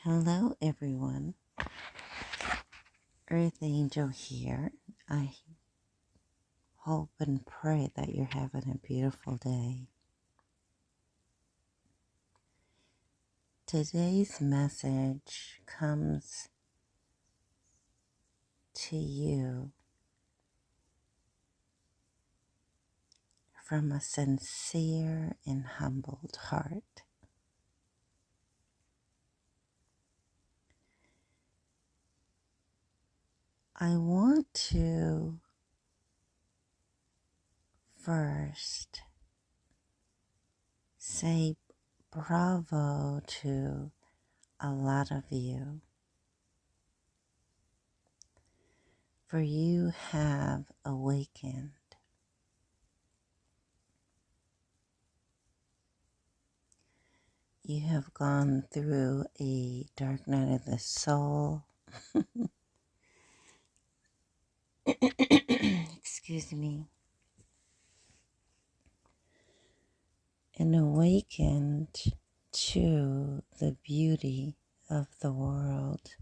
Hello, everyone. Earth Angel here. I hope and pray that you're having a beautiful day. Today's message comes to you from a sincere and humbled heart. I want to first say bravo to a lot of you, for you have awakened. You have gone through a dark night of the soul. Excuse me. And awakened to the beauty of the world.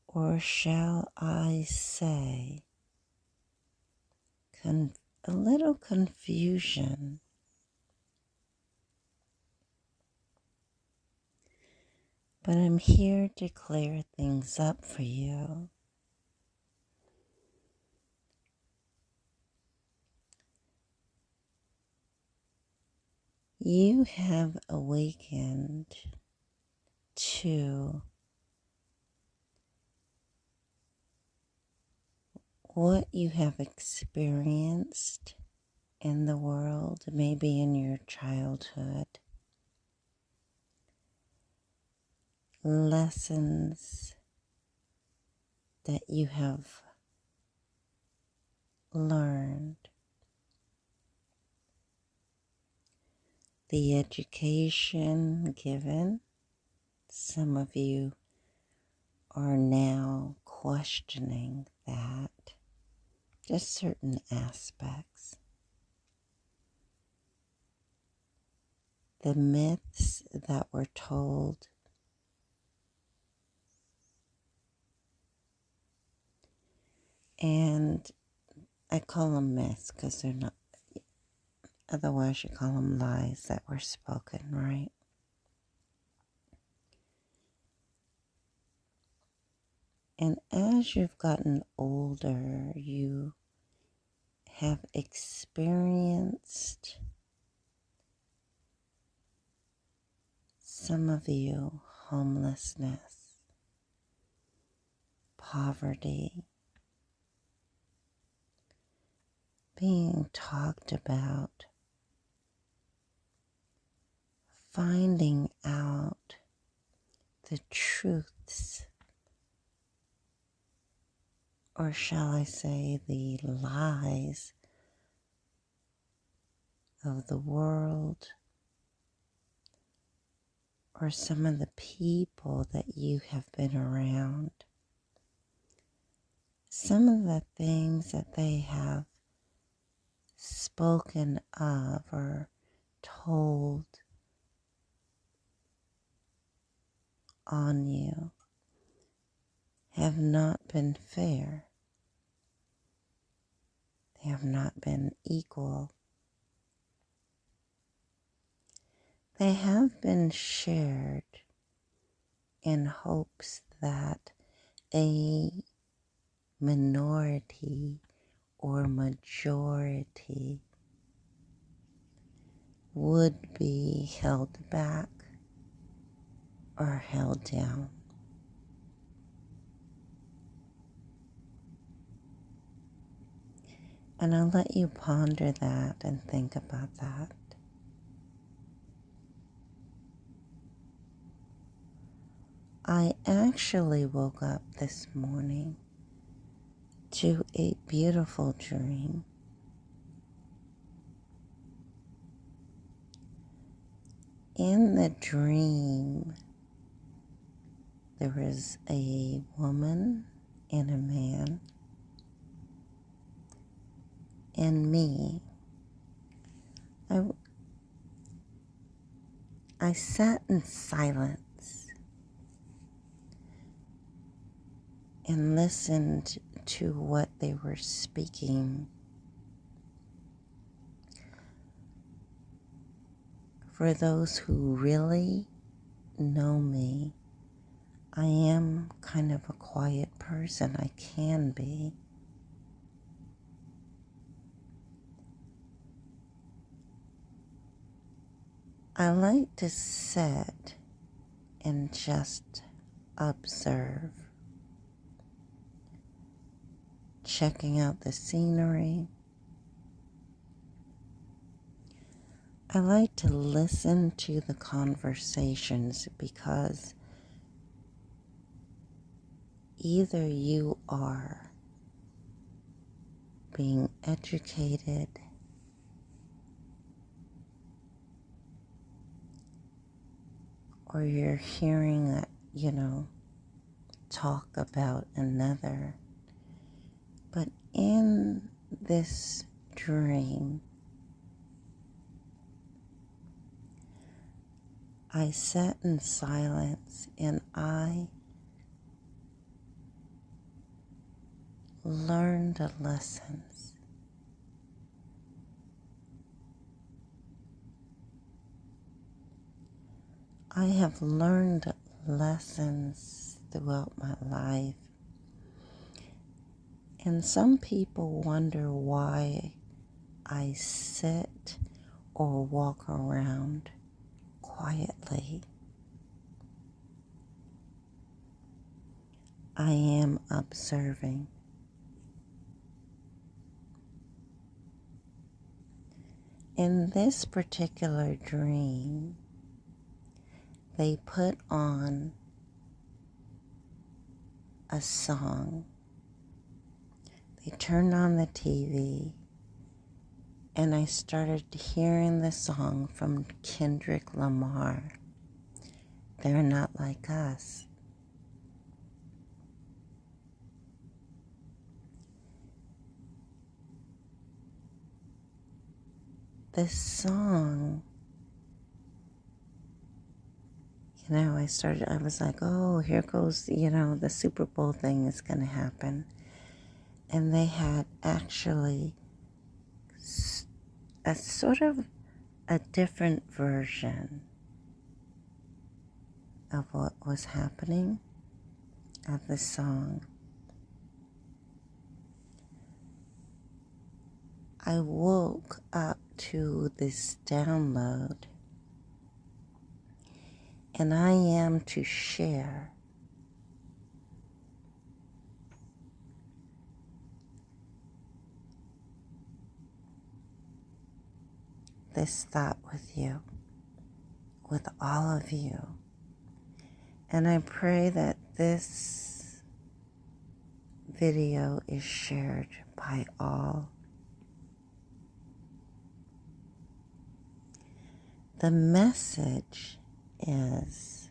Or shall I say, a little confusion. But I'm here to clear things up for you. You have awakened to what you have experienced in the world, maybe in your childhood. Lessons that you have learned. The education given. Some of you are now questioning that. Just certain aspects. The myths that were told. And I call them myths because they're not, otherwise you call them lies that were spoken, right? And as you've gotten older, you have experienced, some of you, homelessness, poverty, being talked about, finding out the truths, or shall I say the lies of the world, or some of the people that you have been around. Some of the things that they have spoken of or told on you have not been fair. They have not been equal. They have been shared in hopes that a minority or majority would be held back or held down. And I'll let you ponder that and think about that. I actually woke up this morning to a beautiful dream. In the dream, there was a woman and a man and me. I sat in silence and listened to what they were speaking. For those who really know me, I am kind of a quiet person. I can be. I like to sit and just observe, checking out the scenery. I like to listen to the conversations because either you are being educated or you're hearing a, talk about another. But in this dream, I sat in silence and I learned the lessons. I have learned lessons throughout my life. And some people wonder why I sit or walk around quietly. I am observing. In this particular dream, they put on a song. They turned on the TV and I started hearing the song from Kendrick Lamar. They're not like us. This song, I was like, oh, here goes, the Super Bowl thing is going to happen. And they had actually a sort of a different version of what was happening of the song. I woke up to this download, and I am to share this thought with you, with all of you. And I pray that this video is shared by all. The message is,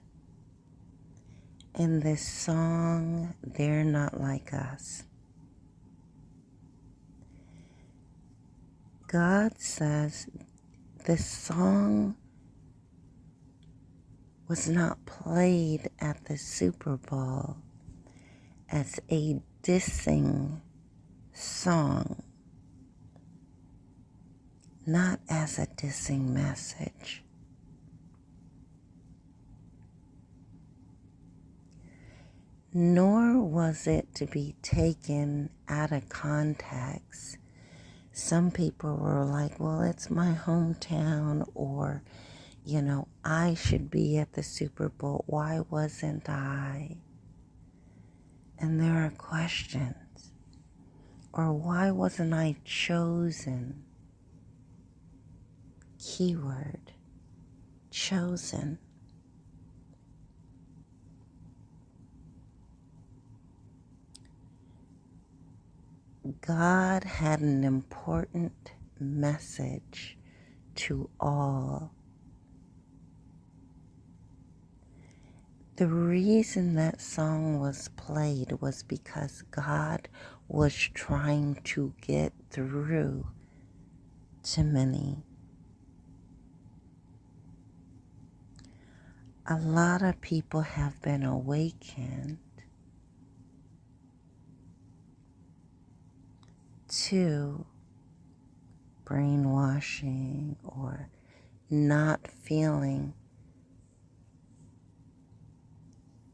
in this song, They're Not Like Us. God says this song was not played at the Super Bowl as a dissing song, not as a dissing message. Nor was it to be taken out of context. Some people were like, well, it's my hometown, or, I should be at the Super Bowl. Why wasn't I? And there are questions. Or why wasn't I chosen? Keyword, chosen. God had an important message to all. The reason that song was played was because God was trying to get through to many. A lot of people have been awakened to brainwashing or not feeling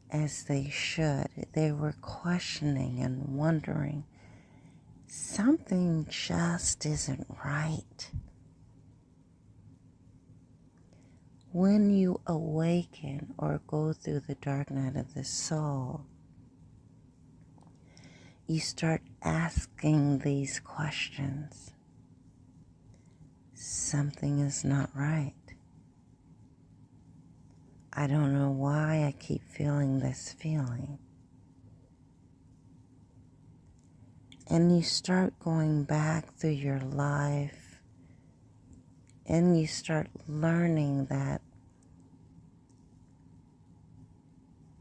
as they should. They were questioning and wondering, something just isn't right. When you awaken or go through the dark night of the soul, you start asking these questions. Something is not right. I don't know why I keep feeling this feeling. And you start going back through your life and you start learning that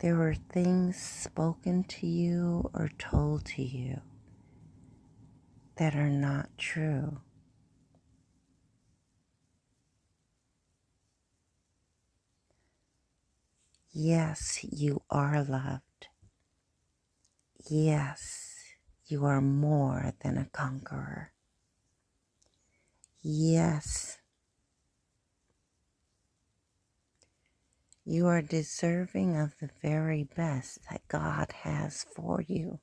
there were things spoken to you or told to you that are not true. Yes, you are loved. Yes, you are more than a conqueror. Yes, you are deserving of the very best that God has for you.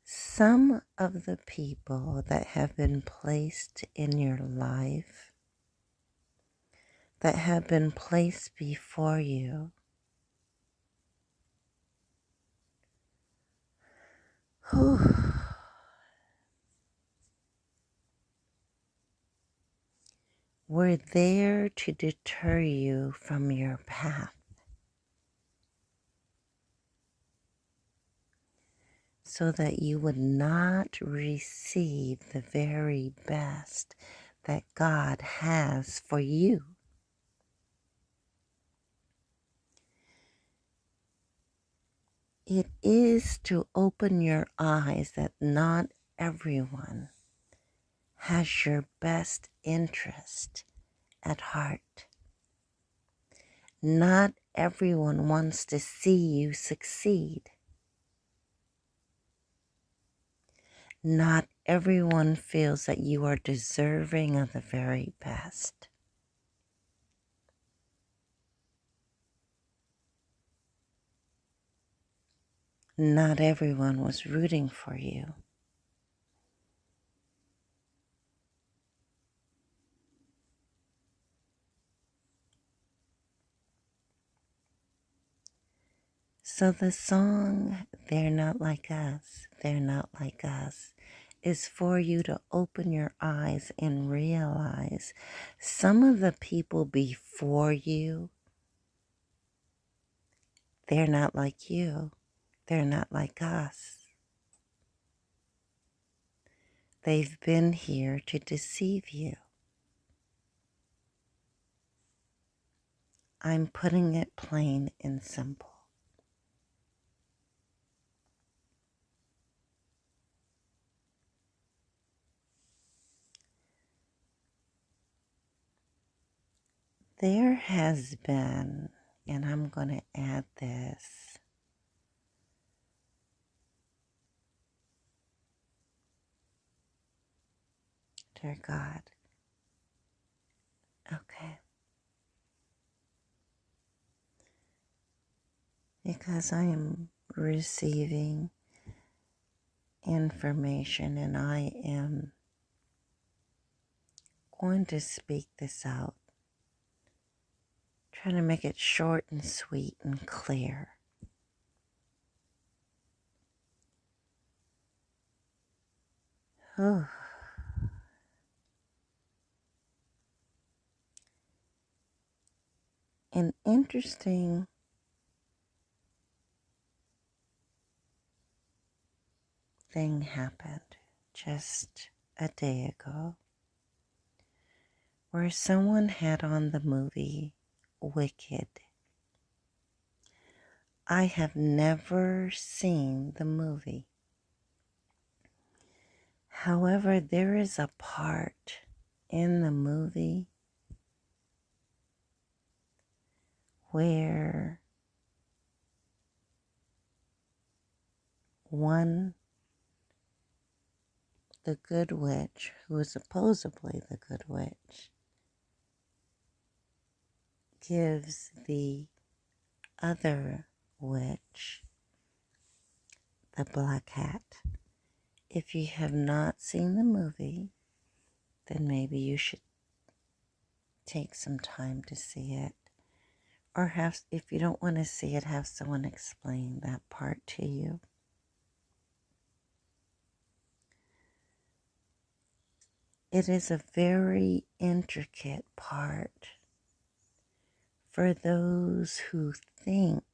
Some of the people that have been placed in your life, that have been placed before you, whew, were there to deter you from your path so that you would not receive the very best that God has for you. It is to open your eyes that not everyone has your best interest at heart. Not everyone wants to see you succeed. Not everyone feels that you are deserving of the very best. Not everyone was rooting for you. So the song, They're Not Like Us, They're Not Like Us, is for you to open your eyes and realize some of the people before you, they're not like you. They're not like us. They've been here to deceive you. I'm putting it plain and simple. There has been, and I'm going to add this, dear God. Okay. Because I am receiving information and I am going to speak this out, trying to make it short and sweet and clear. Oh. An interesting thing happened just a day ago where someone had on the movie Wicked. I have never seen the movie. However, there is a part in the movie where one, the good witch, who is supposedly the good witch, gives the other witch the black hat. If you have not seen the movie, then maybe you should take some time to see it. Or have, if you don't want to see it, have someone explain that part to you. It is a very intricate part for those who think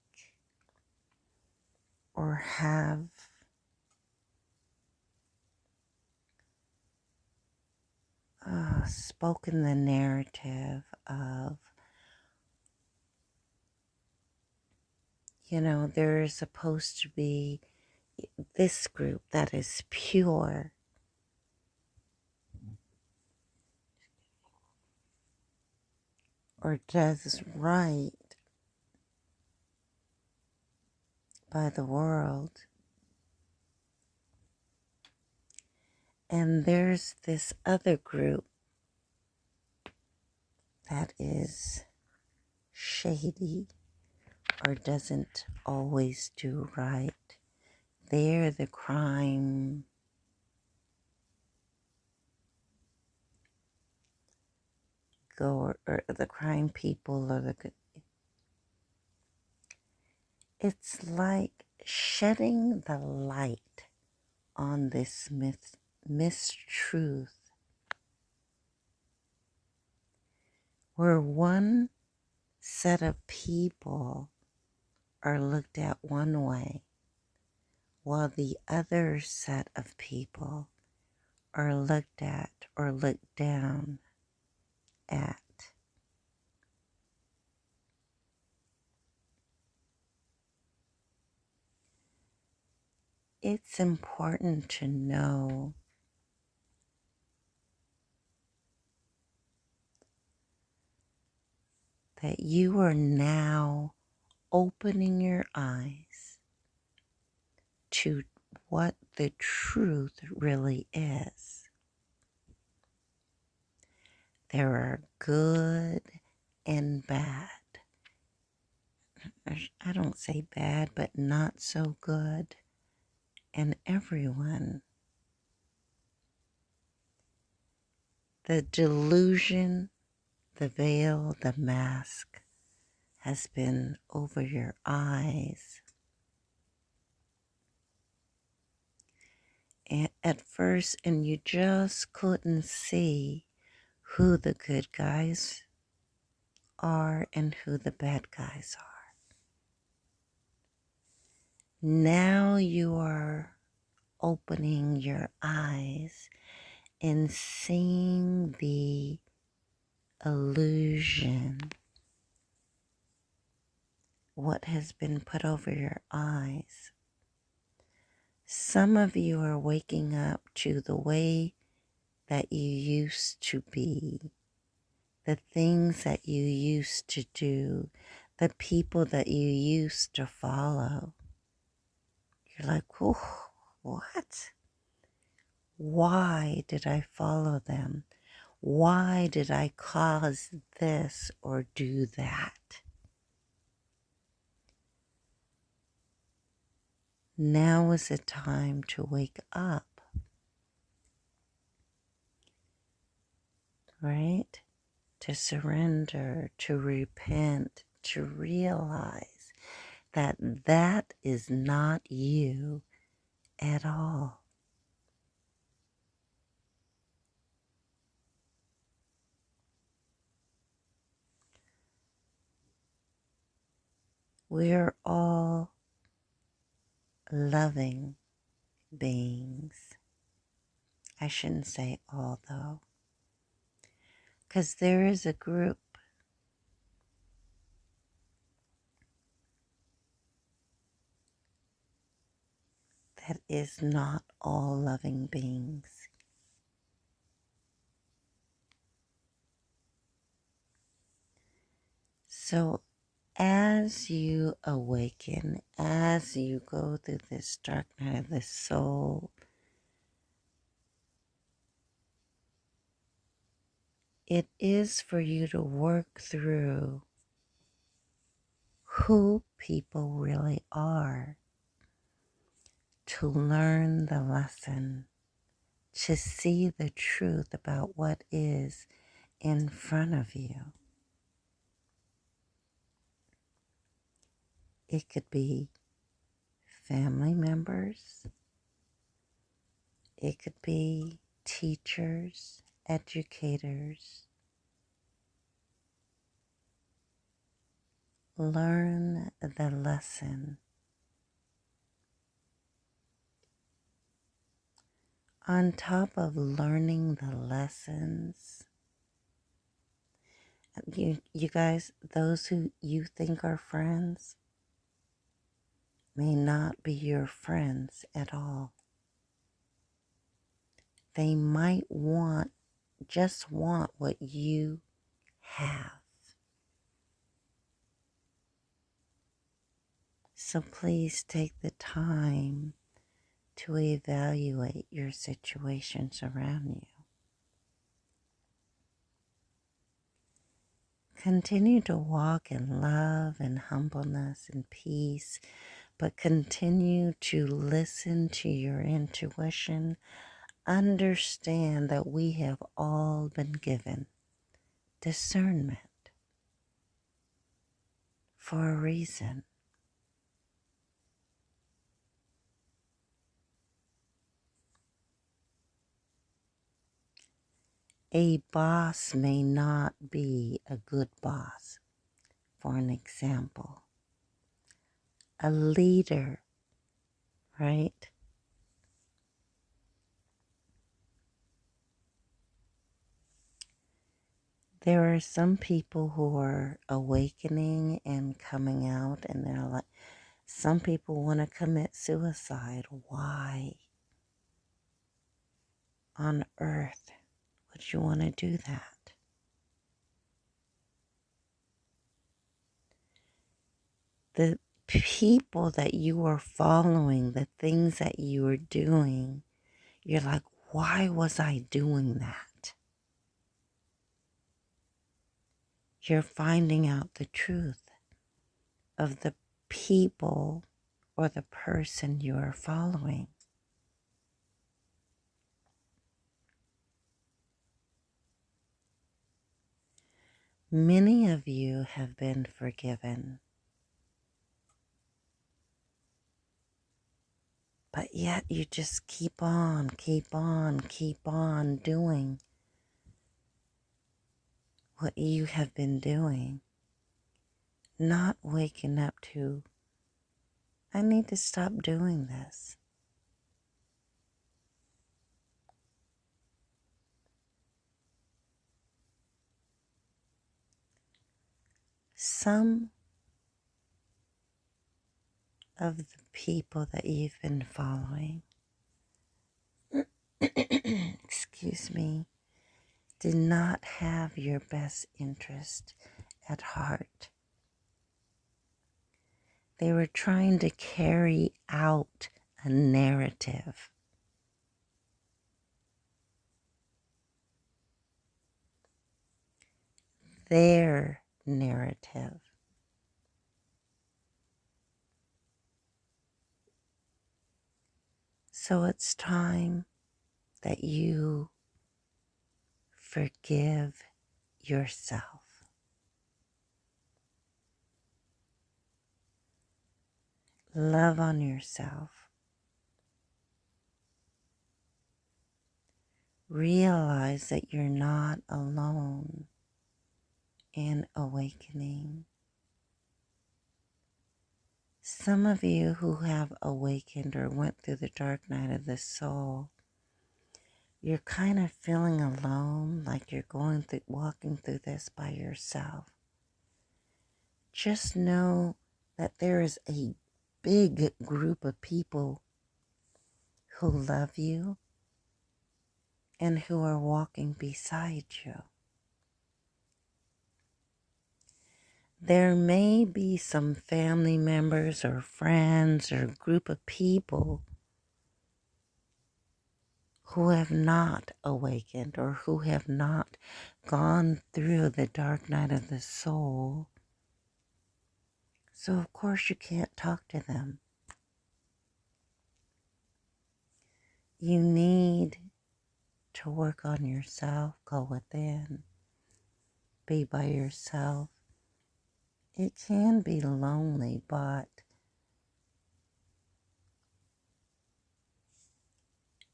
or have spoken the narrative of, there is supposed to be this group that is pure, or does right by the world. And there's this other group that is shady or doesn't always do right. They're the crime goer, or the crime people, or the good. It's like shedding the light on this mistruth, where one set of people are looked at one way, while the other set of people are looked at or looked down at. It's important to know that you are now opening your eyes to what the truth really is. There are good and bad. I don't say bad, but not so good. And everyone. The delusion, the veil, the mask has been over your eyes. And at first, and you just couldn't see who the good guys are and who the bad guys are. Now you are opening your eyes and seeing the illusion, what has been put over your eyes. Some of you are waking up to the way that you used to be, the things that you used to do, the people that you used to follow. You're like, oh, what? Why did I follow them? Why did I cause this or do that? Now is the time to wake up, right? To surrender, to repent, to realize that that is not you at all. We're all loving beings. I shouldn't say all though, because there is a group that is not all loving beings. So as you awaken, as you go through this dark night of the soul, it is for you to work through who people really are, to learn the lesson, to see the truth about what is in front of you. It could be family members. It could be teachers, educators. Learn the lesson. On top of learning the lessons, you guys, those who you think are friends may not be your friends at all. They might just want what you have. So please take the time to evaluate your situations around you. Continue to walk in love and humbleness and peace, but continue to listen to your intuition. Understand that we have all been given discernment for a reason. A boss may not be a good boss, for an example. A leader, right? There are some people who are awakening and coming out, and they're like, some people want to commit suicide. Why on earth would you want to do that? The people that you are following, the things that you are doing, you're like, why was I doing that? You're finding out the truth of the people or the person you are following. Many of you have been forgiven, but yet you just keep on doing what you have been doing, not waking up to, I need to stop doing this. Some of the people that you've been following, excuse me, did not have your best interest at heart. They were trying to carry out a narrative. Their narrative. So it's time that you forgive yourself. Love on yourself. Realize that you're not alone in awakening. Some of you who have awakened or went through the dark night of the soul, you're kind of feeling alone, like you're walking through this by yourself. Just know that there is a big group of people who love you and who are walking beside you. There may be some family members or friends or group of people who have not awakened or who have not gone through the dark night of the soul. So, of course, you can't talk to them. You need to work on yourself, go within, be by yourself. It can be lonely, but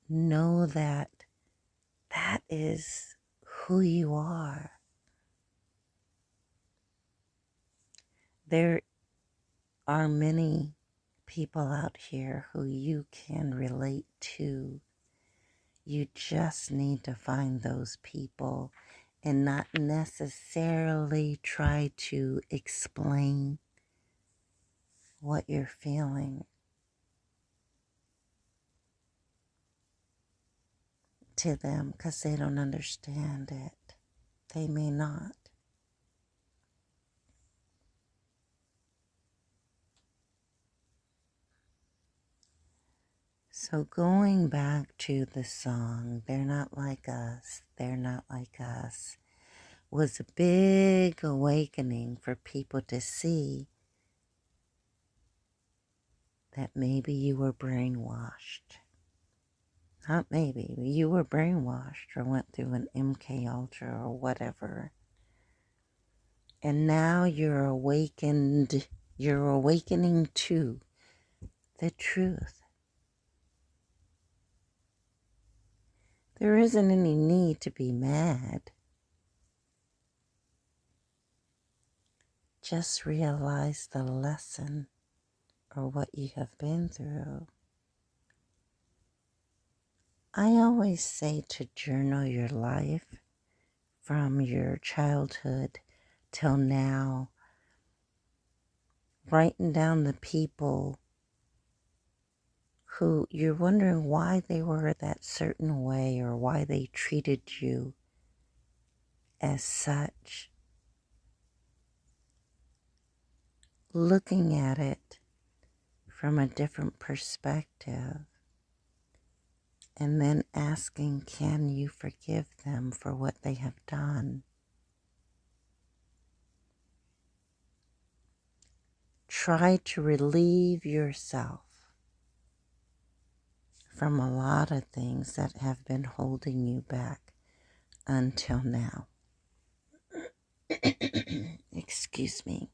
know that that is who you are. There are many people out here who you can relate to. You just need to find those people and not necessarily try to explain what you're feeling to them because they don't understand it. They may not. So going back to the song, They're Not Like Us, They're Not Like Us, was a big awakening for people to see that maybe you were brainwashed. Not maybe, you were brainwashed or went through an MK Ultra or whatever. And now you're awakened, you're awakening to the truth. There isn't any need to be mad. Just realize the lesson or what you have been through. I always say to journal your life from your childhood till now, writing down the people who you're wondering why they were that certain way or why they treated you as such. Looking at it from a different perspective and then asking, can you forgive them for what they have done? Try to relieve yourself from a lot of things that have been holding you back until now. Excuse me.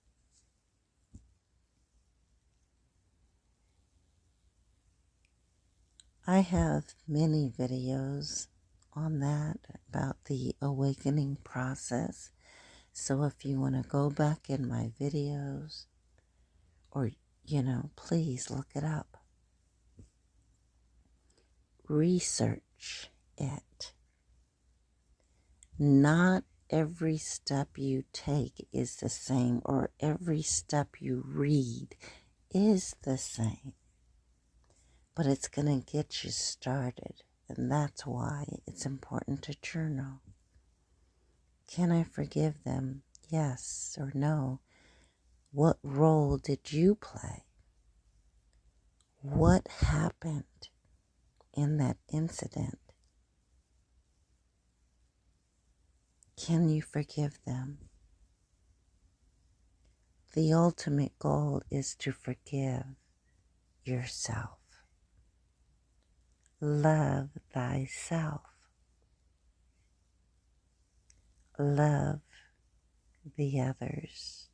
I have many videos on that about the awakening process. So if you want to go back in my videos or, please look it up. Research it. Not every step you take is the same, or every step you read is the same. But it's going to get you started, and that's why it's important to journal. Can I forgive them? Yes or no? What role did you play? What happened in that incident? Can you forgive them? The ultimate goal is to forgive yourself. Love thyself. Love the others.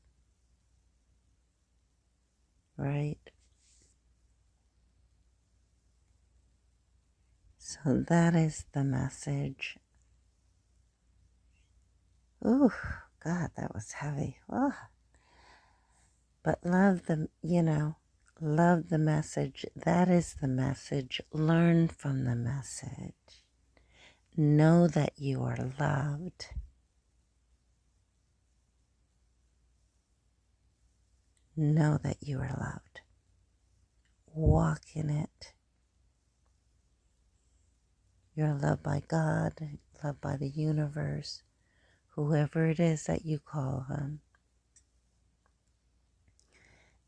Right? So that is the message. Ooh, God, that was heavy. Oh. But love love the message. That is the message. Learn from the message. Know that you are loved. Know that you are loved. Walk in it. You're loved by God, loved by the universe, whoever it is that you call on.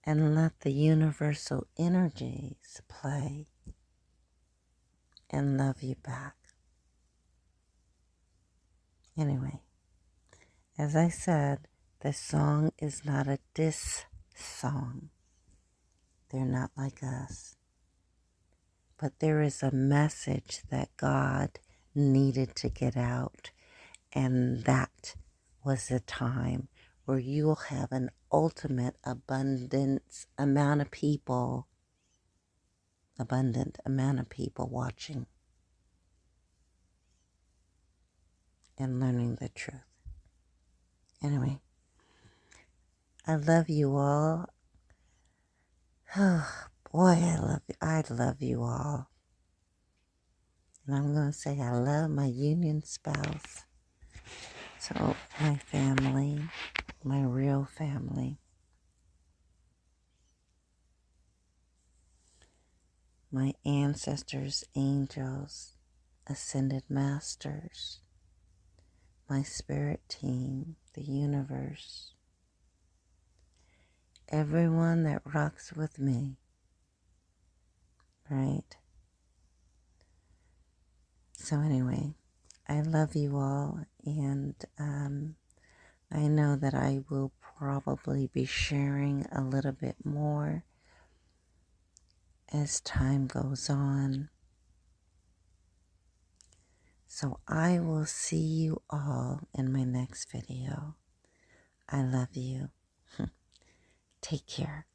and let the universal energies play and love you back. Anyway, as I said, the song is not a diss song. They're not like us. But there is a message that God needed to get out, and that was a time where you'll have an ultimate abundant amount of people watching and learning the truth. Anyway, I love you all. Oh boy, I love you all. And I'm going to say I love my union spouse. So my family, my real family, my ancestors, angels, ascended masters, my spirit team, the universe, everyone that rocks with me, right? So anyway, I love you all, and I know that I will probably be sharing a little bit more as time goes on. So I will see you all in my next video. I love you. Take care.